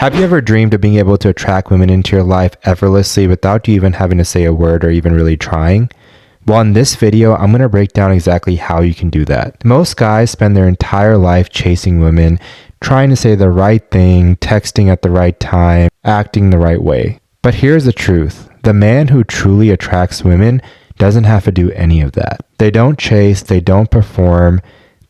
Have you ever dreamed of being able to attract women into your life effortlessly without you even having to say a word or even really trying? Well, in this video, I'm going to break down exactly how you can do that. Most guys spend their entire life chasing women, trying to say the right thing, texting at the right time, acting the right way. But here's the truth. The man who truly attracts women doesn't have to do any of that. They don't chase, they don't perform,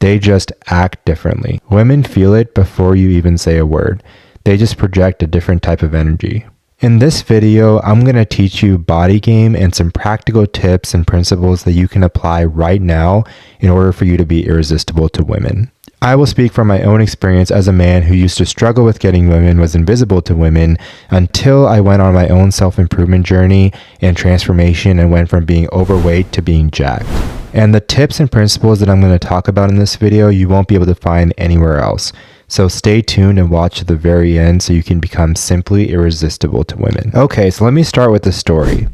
they just act differently. Women feel it before you even say a word. They just project a different type of energy. In this video, I'm going to teach you Bodygame and some practical tips and principles that you can apply right now in order for you to be irresistible to women. I will speak from my own experience as a man who used to struggle with getting women, was invisible to women, until I went on my own self-improvement journey and transformation and went from being overweight to being jacked. And the tips and principles that I'm going to talk about in this video, you won't be able to find anywhere else. So stay tuned and watch to the very end so you can become simply irresistible to women. Okay, so let me start with the story.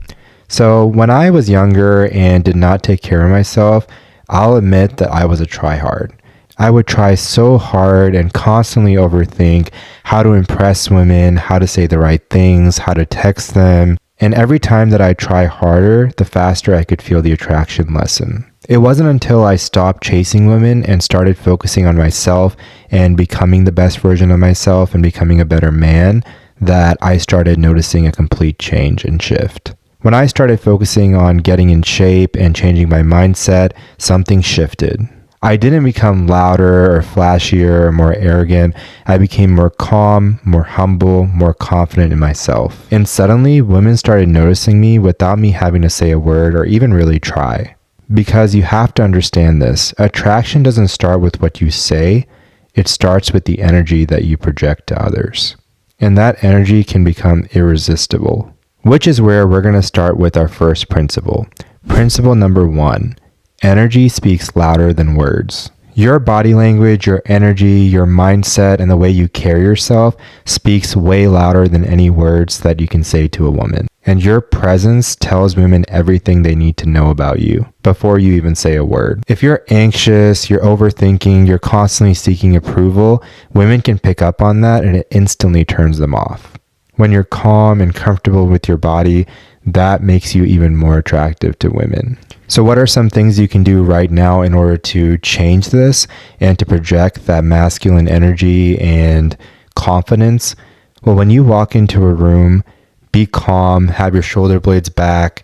So when I was younger and did not take care of myself, I'll admit that I was a tryhard. I would try so hard and constantly overthink how to impress women, how to say the right things, how to text them. And every time that I try harder, the faster I could feel the attraction lessen. It wasn't until I stopped chasing women and started focusing on myself and becoming the best version of myself and becoming a better man that I started noticing a complete change and shift. When I started focusing on getting in shape and changing my mindset, something shifted. I didn't become louder or flashier or more arrogant. I became more calm, more humble, more confident in myself. And suddenly, women started noticing me without me having to say a word or even really try. Because you have to understand this, attraction doesn't start with what you say, it starts with the energy that you project to others. And that energy can become irresistible, which is where we're going to start with our first principle. Principle number 1, energy speaks louder than words. Your body language, your energy, your mindset, and the way you carry yourself speaks way louder than any words that you can say to a woman. And your presence tells women everything they need to know about you before you even say a word. If you're anxious, you're overthinking, you're constantly seeking approval, women can pick up on that and it instantly turns them off. When you're calm and comfortable with your body, that makes you even more attractive to women. So what are some things you can do right now in order to change this and to project that masculine energy and confidence? Well, when you walk into a room, be calm, have your shoulder blades back,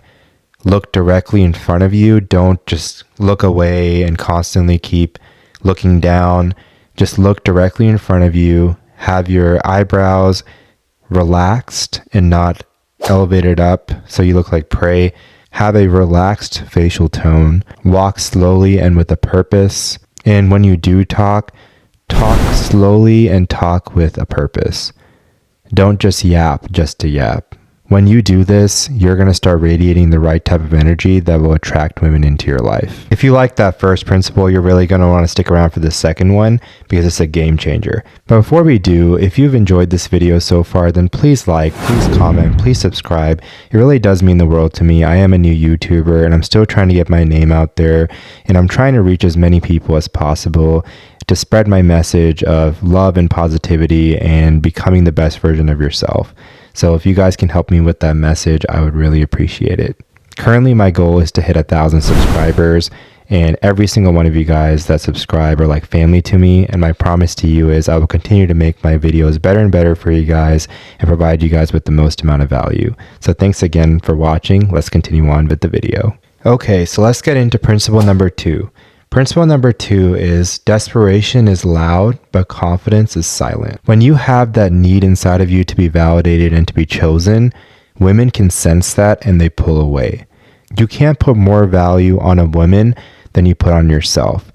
look directly in front of you. Don't just look away and constantly keep looking down. Just look directly in front of you. Have your eyebrows relaxed and not elevated up so you look like prey. Have a relaxed facial tone. Walk slowly and with a purpose. And when you do talk slowly and talk with a purpose. Don't just yap just to yap. When you do this, you're going to start radiating the right type of energy that will attract women into your life. If you like that first principle, you're really going to want to stick around for the second one because it's a game changer. But before we do, if you've enjoyed this video so far, then please like, please comment, please subscribe. It really does mean the world to me. I am a new YouTuber and I'm still trying to get my name out there and I'm trying to reach as many people as possible to spread my message of love and positivity and becoming the best version of yourself. So if you guys can help me with that message, I would really appreciate it. Currently, my goal is to hit 1,000 subscribers, and every single one of you guys that subscribe are like family to me. And my promise to you is I will continue to make my videos better and better for you guys and provide you guys with the most amount of value. So thanks again for watching. Let's continue on with the video. Okay, so let's get into principle number 2. Principle number 2 is desperation is loud, but confidence is silent. When you have that need inside of you to be validated and to be chosen, women can sense that and they pull away. You can't put more value on a woman than you put on yourself.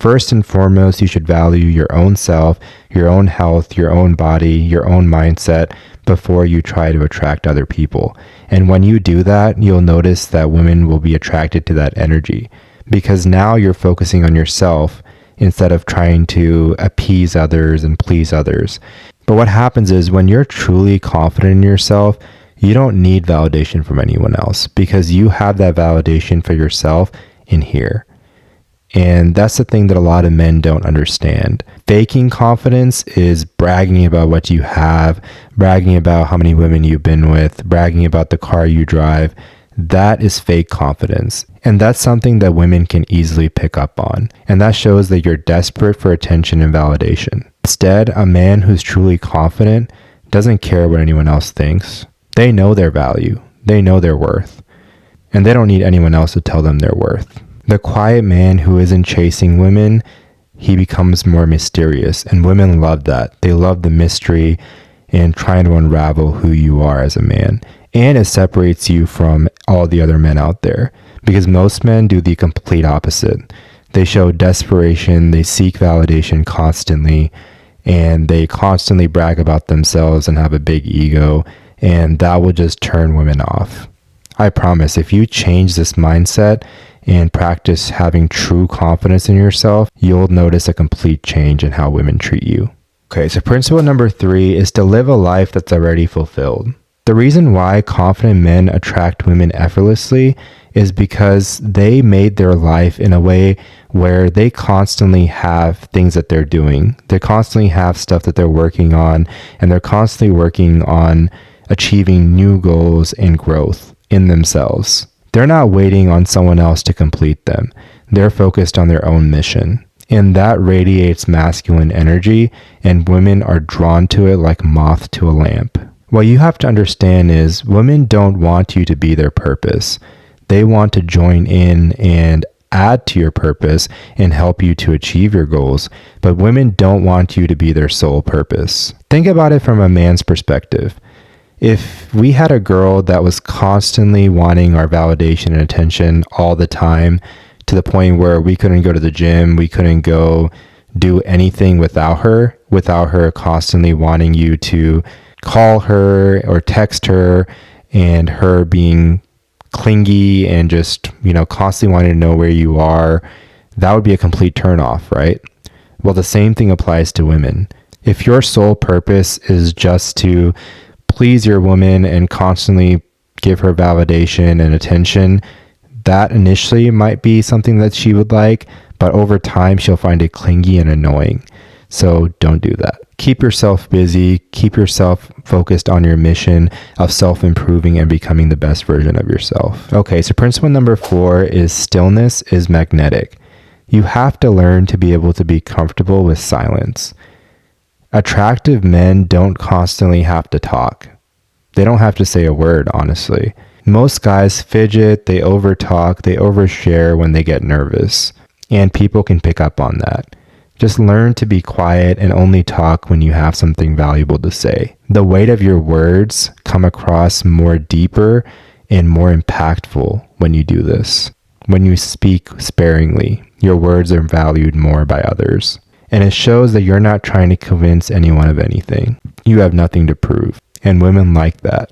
First and foremost, you should value your own self, your own health, your own body, your own mindset before you try to attract other people. And when you do that, you'll notice that women will be attracted to that energy. Because now you're focusing on yourself instead of trying to appease others and please others. But what happens is when you're truly confident in yourself, you don't need validation from anyone else because you have that validation for yourself in here. And that's the thing that a lot of men don't understand. Faking confidence is bragging about what you have, bragging about how many women you've been with, bragging about the car you drive. That is fake confidence. And that's something that women can easily pick up on. And that shows that you're desperate for attention and validation. Instead, a man who's truly confident doesn't care what anyone else thinks. They know their value. They know their worth. And they don't need anyone else to tell them their worth. The quiet man who isn't chasing women, he becomes more mysterious. And women love that. They love the mystery and trying to unravel who you are as a man. And it separates you from all the other men out there. Because most men do the complete opposite. They show desperation, they seek validation constantly, and they constantly brag about themselves and have a big ego, and that will just turn women off. I promise, if you change this mindset and practice having true confidence in yourself, you'll notice a complete change in how women treat you. Okay, so principle number 3 is to live a life that's already fulfilled. The reason why confident men attract women effortlessly is because they made their life in a way where they constantly have things that they're doing. They constantly have stuff that they're working on, and they're constantly working on achieving new goals and growth in themselves. They're not waiting on someone else to complete them. They're focused on their own mission. And that radiates masculine energy, and women are drawn to it like moth to a lamp. What you have to understand is women don't want you to be their purpose. They want to join in and add to your purpose and help you to achieve your goals, but women don't want you to be their sole purpose. Think about it from a man's perspective. If we had a girl that was constantly wanting our validation and attention all the time, to the point where we couldn't go to the gym, we couldn't go do anything without her constantly wanting you to call her or text her, and her being clingy and just, constantly wanting to know where you are, that would be a complete turnoff, right? Well, the same thing applies to women. If your sole purpose is just to please your woman and constantly give her validation and attention, that initially might be something that she would like, but over time she'll find it clingy and annoying. So don't do that. Keep yourself busy, keep yourself focused on your mission of self-improving and becoming the best version of yourself. Okay, so principle number 4 is stillness is magnetic. You have to learn to be able to be comfortable with silence. Attractive men don't constantly have to talk. They don't have to say a word, honestly. Most guys fidget, they overtalk, they overshare when they get nervous, and people can pick up on that. Just learn to be quiet and only talk when you have something valuable to say. The weight of your words come across more deeper and more impactful when you do this. When you speak sparingly, your words are valued more by others. And it shows that you're not trying to convince anyone of anything. You have nothing to prove. And women like that.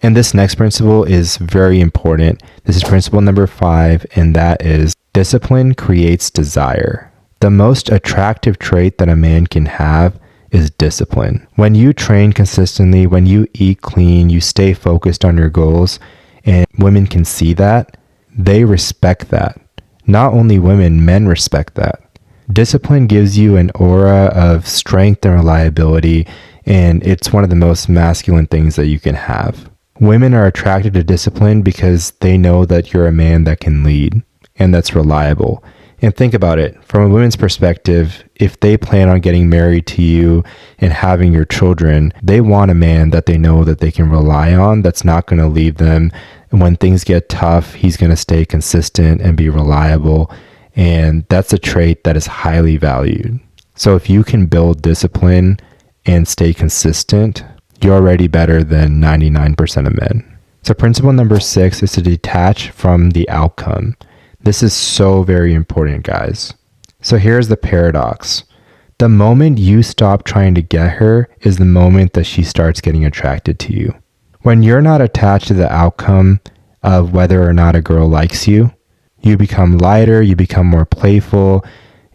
And this next principle is very important. This is principle number 5, and that is discipline creates desire. The most attractive trait that a man can have is discipline. When you train consistently, when you eat clean, you stay focused on your goals, and women can see that, they respect that. Not only women, men respect that. Discipline gives you an aura of strength and reliability, and it's one of the most masculine things that you can have. Women are attracted to discipline because they know that you're a man that can lead and that's reliable. And think about it, from a woman's perspective, if they plan on getting married to you and having your children, they want a man that they know that they can rely on, that's not going to leave them. And when things get tough, he's going to stay consistent and be reliable. And that's a trait that is highly valued. So if you can build discipline and stay consistent, you're already better than 99% of men. So principle number 6 is to detach from the outcome. This is so very important, guys. So here's the paradox. The moment you stop trying to get her is the moment that she starts getting attracted to you. When you're not attached to the outcome of whether or not a girl likes you, you become lighter, you become more playful,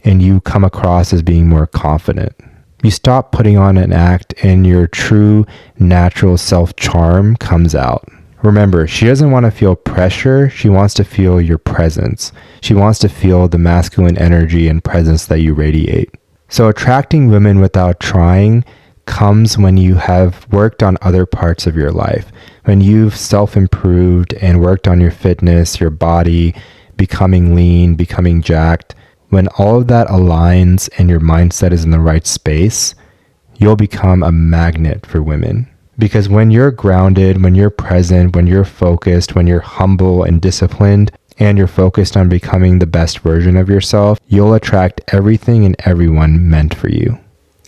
and you come across as being more confident. You stop putting on an act and your true natural self-charm comes out. Remember, she doesn't want to feel pressure. She wants to feel your presence. She wants to feel the masculine energy and presence that you radiate. So attracting women without trying comes when you have worked on other parts of your life, when you've self-improved and worked on your fitness, your body, becoming lean, becoming jacked. When all of that aligns and your mindset is in the right space, you'll become a magnet for women. Because when you're grounded, when you're present, when you're focused, when you're humble and disciplined, and you're focused on becoming the best version of yourself, you'll attract everything and everyone meant for you.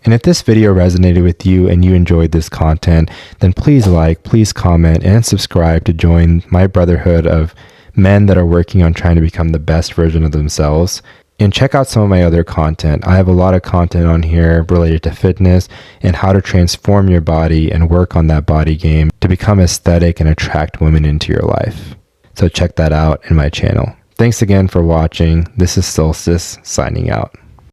And if this video resonated with you and you enjoyed this content, then please like, please comment, and subscribe to join my brotherhood of men that are working on trying to become the best version of themselves. And check out some of my other content. I have a lot of content on here related to fitness and how to transform your body and work on that body game to become aesthetic and attract women into your life. So check that out in my channel. Thanks again for watching. This is Solstice signing out.